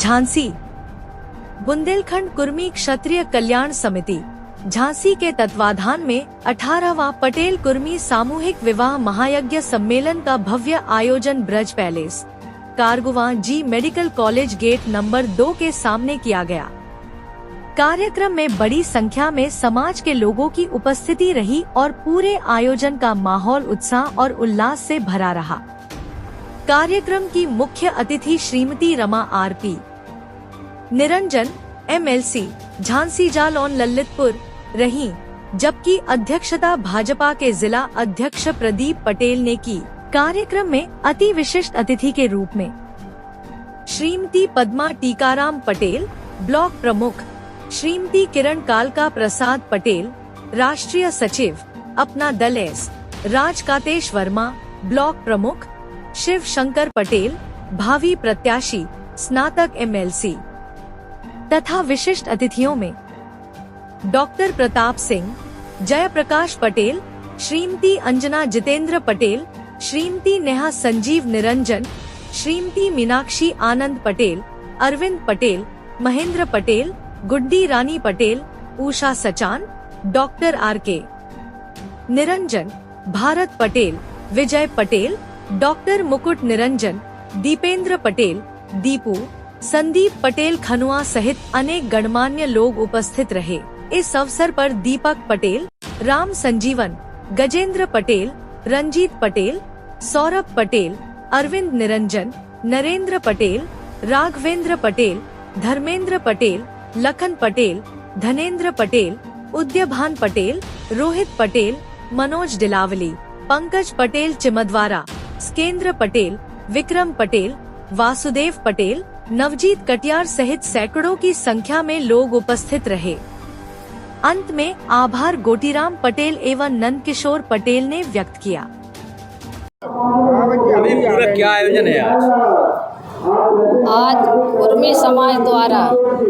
झांसी। बुंदेलखंड कुर्मी क्षत्रिय कल्याण समिति झांसी के तत्वाधान में 18वां पटेल कुर्मी सामूहिक विवाह महायज्ञ सम्मेलन का भव्य आयोजन ब्रज पैलेस, कारगुवा जी मेडिकल कॉलेज गेट नंबर 2 के सामने किया गया। कार्यक्रम में बड़ी संख्या में समाज के लोगों की उपस्थिति रही और पूरे आयोजन का माहौल उत्साह और उल्लास से भरा रहा। कार्यक्रम की मुख्य अतिथि श्रीमती रमा आरपी निरंजन MLC झांसी जालौन ललितपुर रही, जबकि अध्यक्षता भाजपा के जिला अध्यक्ष प्रदीप पटेल ने की। कार्यक्रम में अति विशिष्ट अतिथि के रूप में श्रीमती पद्मा टीकाराम पटेल ब्लॉक प्रमुख, श्रीमती किरण कालका प्रसाद पटेल राष्ट्रीय सचिव अपना दल एस, राजकातेश वर्मा ब्लॉक प्रमुख, शिव शंकर पटेल भावी प्रत्याशी स्नातक MLC तथा विशिष्ट अतिथियों में डॉक्टर प्रताप सिंह, जयप्रकाश पटेल, श्रीमती अंजना जितेंद्र पटेल, श्रीमती नेहा संजीव निरंजन, श्रीमती मीनाक्षी आनंद पटेल, अरविंद पटेल, महेंद्र पटेल, गुड्डी रानी पटेल, उषा सचान, डॉक्टर RK निरंजन, भारत पटेल, विजय पटेल, डॉक्टर मुकुट निरंजन, दीपेंद्र पटेल, दीपू, संदीप पटेल खनुआ सहित अनेक गणमान्य लोग उपस्थित रहे। इस अवसर पर दीपक पटेल, राम संजीवन, गजेंद्र पटेल, रंजीत पटेल, सौरभ पटेल, अरविंद निरंजन, नरेंद्र पटेल, राघवेंद्र पटेल, धर्मेंद्र पटेल, लखन पटेल, धनेंद्र पटेल, उद्यभान पटेल, रोहित पटेल, मनोज डिलावली, पंकज पटेल चिमदवारा, स्केंद्र पटेल, विक्रम पटेल, वासुदेव पटेल, नवजीत कटियार सहित सैकड़ों की संख्या में लोग उपस्थित रहे। अंत में आभार गोटीराम पटेल एवं नंद किशोर पटेल ने व्यक्त किया। अभी पूरा क्या आयोजन है आज कुर्मी समाज द्वारा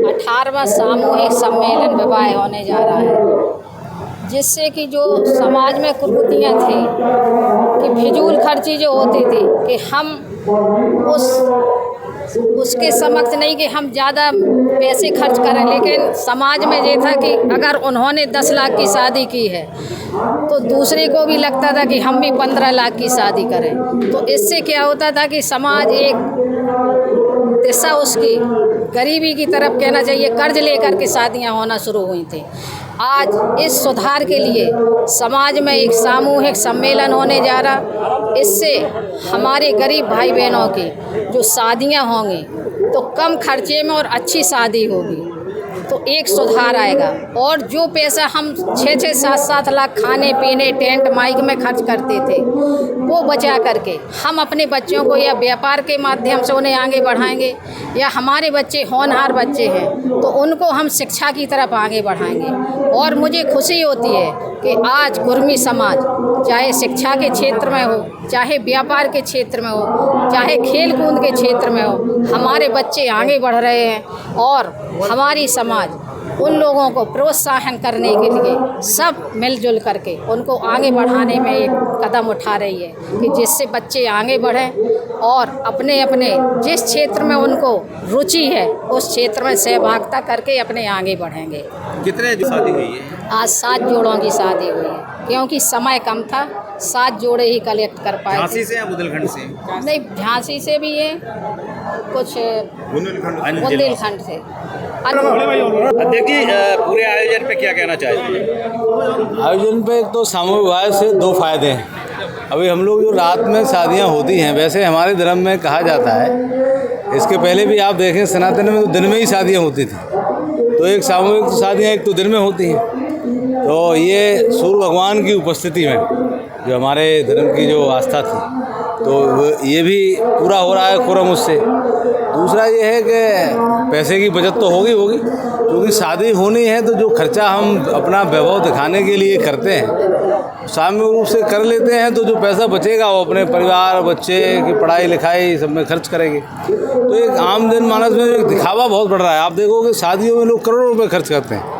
18वां सामूहिक सम्मेलन विवाह होने जा रहा है, जिससे कि जो समाज में कुरीतियाँ थी कि फिजूल खर्ची जो होती थी कि हम उसके समक्ष नहीं कि हम ज़्यादा पैसे खर्च करें, लेकिन समाज में ये था कि अगर उन्होंने 10 लाख की शादी की है तो दूसरे को भी लगता था कि हम भी 15 लाख की शादी करें। तो इससे क्या होता था कि समाज एक दिशा उसकी गरीबी की तरफ कहना चाहिए कर्ज लेकर के शादियां होना शुरू हुई थी। आज इस सुधार के लिए समाज में एक सामूहिक सम्मेलन होने जा रहा, इससे हमारे गरीब भाई बहनों की जो शादियां होंगी तो कम खर्चे में और अच्छी शादी होगी, तो एक सुधार आएगा। और जो पैसा हम 6-6, 7-7 लाख खाने पीने टेंट माइक में खर्च करते थे, वो बचा करके हम अपने बच्चों को या व्यापार के माध्यम से उन्हें आगे बढ़ाएंगे, या हमारे बच्चे होनहार बच्चे हैं तो उनको हम शिक्षा की तरफ आगे बढ़ाएंगे। और मुझे खुशी होती है कि आज कुर्मी समाज चाहे शिक्षा के क्षेत्र में हो, चाहे व्यापार के क्षेत्र में हो, चाहे खेल कूद के क्षेत्र में हो, हमारे बच्चे आगे बढ़ रहे हैं। और हमारी समाज उन लोगों को प्रोत्साहन करने के लिए सब मिलजुल करके उनको आगे बढ़ाने में एक कदम उठा रही है कि जिससे बच्चे आगे बढ़ें और अपने अपने जिस क्षेत्र में उनको रुचि है उस क्षेत्र में सहभागिता करके अपने आगे बढ़ेंगे। कितने शादी हुई है? आज 7 जोड़ों की शादी हुई है, क्योंकि समय कम था, 7 जोड़े ही कलेक्ट कर पाए। झांसी से या बुंदेलखंड से? नहीं, झांसी से भी है, कुछ बुंदेलखंड से। देखिए पूरे आयोजन पे क्या कहना चाहते हैं? आयोजन पे एक तो सामूहिक विवाह से 2 फायदे हैं। अभी हम लोग जो रात में शादियां होती हैं, वैसे हमारे धर्म में कहा जाता है, इसके पहले भी आप देखें सनातन में तो दिन में ही शादियां होती थी, तो एक सामूहिक शादियां एक तो दिन में होती हैं। तो ये सूर्य भगवान की उपस्थिति में जो हमारे धर्म की जो आस्था थी, तो ये भी पूरा हो रहा है कुरम उससे। दूसरा ये है कि पैसे की बचत तो होगी, क्योंकि शादी होनी है तो जो खर्चा हम अपना वैभव दिखाने के लिए करते हैं सामूहिक रूप से कर लेते हैं, तो जो पैसा बचेगा वो अपने परिवार बच्चे की पढ़ाई लिखाई सब में खर्च करेंगे। तो एक आम जनमानस में एक दिखावा बहुत बढ़ रहा है। आप देखोगे शादियों में लोग करोड़ों रुपये खर्च करते हैं,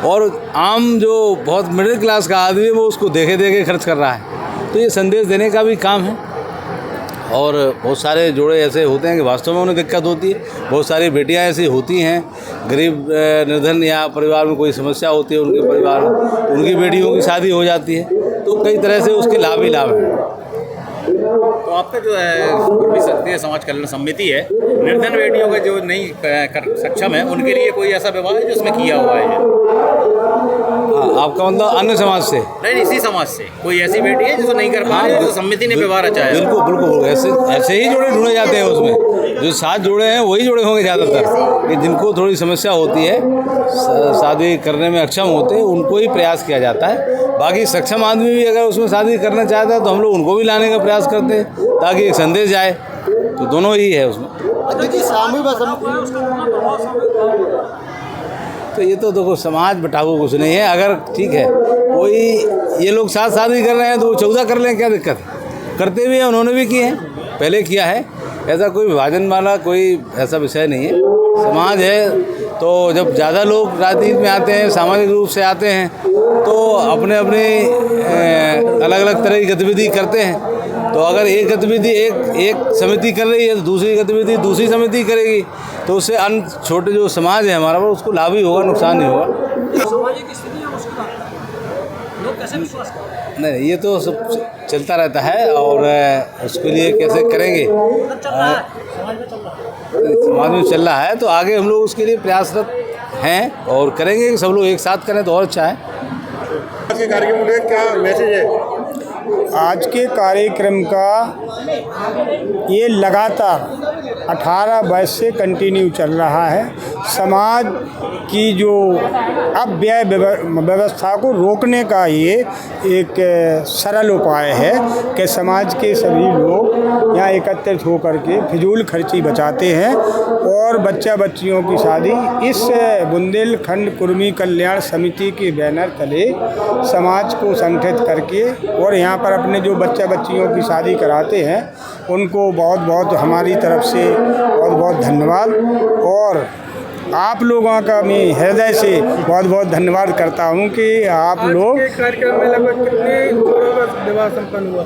और आम जो बहुत मिडिल क्लास का आदमी है वो उसको देखे देखे खर्च कर रहा है। तो ये संदेश देने का भी काम है। और बहुत सारे जोड़े ऐसे होते हैं कि वास्तव में उन्हें दिक्कत होती है। बहुत सारी बेटियां ऐसी होती हैं, गरीब निर्धन या परिवार में कोई समस्या होती है उनके परिवार में, उनकी बेटियों की शादी हो जाती है, तो कई तरह से उसके लाभ ही लाभ हैं। तो आपका जो है क्षत्रिय समाज कल्याण समिति है, निर्धन बेटियों का जो नहीं कर सक्षम है उनके लिए कोई ऐसा विवाह है जो उसमें किया हुआ है? हाँ, आपका मतलब अन्य समाज से? नहीं, इसी समाज से कोई ऐसी बेटी है जो नहीं कर पा रही है, जो समिति ने विवाह रचा है? बिल्कुल बिल्कुल, ऐसे ही जोड़े ढूंढे जाते हैं उसमें। जो 7 जोड़े हैं वही जोड़े होंगे ज़्यादातर, कि जिनको थोड़ी समस्या होती है, शादी करने में अक्षम होते हैं, उनको ही प्रयास किया जाता है। बाकी सक्षम आदमी भी अगर उसमें शादी करना चाहता है तो हम लोग उनको भी लाने का प्रयास करते हैं, ताकि एक संदेश जाए। तो दोनों ही है उसमें। तो ये तो देखो, समाज बटाऊ कुछ नहीं है। अगर ठीक है कोई ये लोग 7 शादी कर रहे हैं तो वो 14 कर लें, क्या दिक्कत है? करते भी हैं, उन्होंने भी किए हैं, पहले किया है। ऐसा कोई विभाजन वाला कोई ऐसा विषय नहीं है। समाज है तो जब ज़्यादा लोग राजनीति में आते हैं, सामाजिक रूप से आते हैं, तो अपने अपने अलग अलग तरह की गतिविधि करते हैं। तो अगर एक गतिविधि एक समिति कर रही है तो दूसरी गतिविधि दूसरी समिति करेगी, तो उससे अन्य छोटे जो समाज है हमारा, वो उसको लाभ ही होगा, नुकसान नहीं होगा। नहीं, ये तो सब चलता रहता है, और उसके लिए कैसे करेंगे, समाज में चल रहा है, तो आगे हम लोग उसके लिए प्रयासरत हैं और करेंगे कि सब लोग एक साथ करें तो और अच्छा है। आज के कार्यक्रम में क्या मैसेज है? आज के कार्यक्रम का ये लगातार 18 वर्ष से कंटिन्यू चल रहा है। समाज की जो अपव्यय व्यवस्था को रोकने का ये एक सरल उपाय है कि समाज के सभी लोग यहाँ एकत्रित होकर के फिजूल खर्ची बचाते हैं और बच्चा बच्चियों की शादी इस बुंदेलखंड कुर्मी कल्याण समिति के बैनर तले समाज को संगठित करके और यहाँ पर अपने जो बच्चा बच्चियों की शादी कराते हैं उनको बहुत बहुत हमारी तरफ से बहुत बहुत धन्यवाद। और आप लोगों का मैं हृदय से बहुत बहुत धन्यवाद करता हूं कि आप लोग। कार्यक्रम में लगभग कितने जोड़ों का विवाह संपन्न हुआ?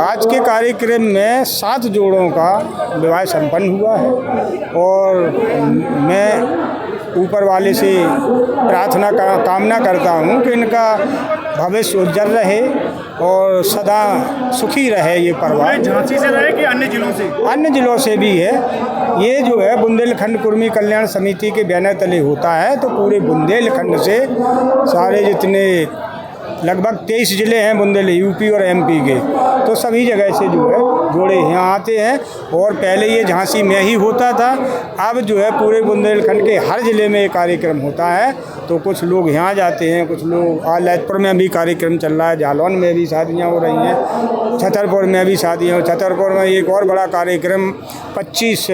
आज के कार्यक्रम में 7 जोड़ों का विवाह संपन्न हुआ है और मैं ऊपर वाले से कामना करता हूं कि इनका भविष्य उज्जवल रहे और सदा सुखी रहे ये परिवार। झांसी से रहे कि अन्य जिलों से? अन्य जिलों से भी है। ये जो है बुंदेलखंड कुर्मी कल्याण समिति के बैनर तले होता है, तो पूरे बुंदेलखंड से सारे जितने लगभग 23 ज़िले हैं बुंदेल यूपी और एमपी के, तो सभी जगह से जो है जोड़े यहाँ आते हैं। और पहले ये झांसी में ही होता था, अब जो है पूरे बुंदेलखंड के हर ज़िले में ये कार्यक्रम होता है। तो कुछ लोग यहाँ जाते हैं, कुछ लोग ललितपुर में भी कार्यक्रम चल रहा है, जालौन में भी शादियाँ हो रही हैं, छतरपुर में भी शादियाँ। छतरपुर में एक और बड़ा कार्यक्रम 25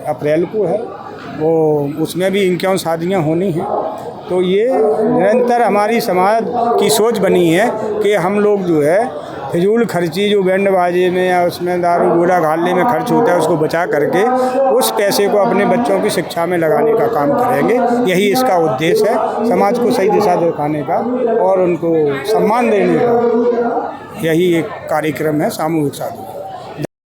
अप्रैल को है, वो उसमें भी इनकी शादियाँ होनी हैं। तो ये निरंतर हमारी समाज की सोच बनी है कि हम लोग जो है फिजूल खर्ची जो बैंड बाजे में या उसमें दारू गोला घालने में खर्च होता है उसको बचा करके उस पैसे को अपने बच्चों की शिक्षा में लगाने का काम करेंगे। यही इसका उद्देश्य है, समाज को सही दिशा दिखाने का और उनको सम्मान देने का। यही एक कार्यक्रम है सामूहिक शादी।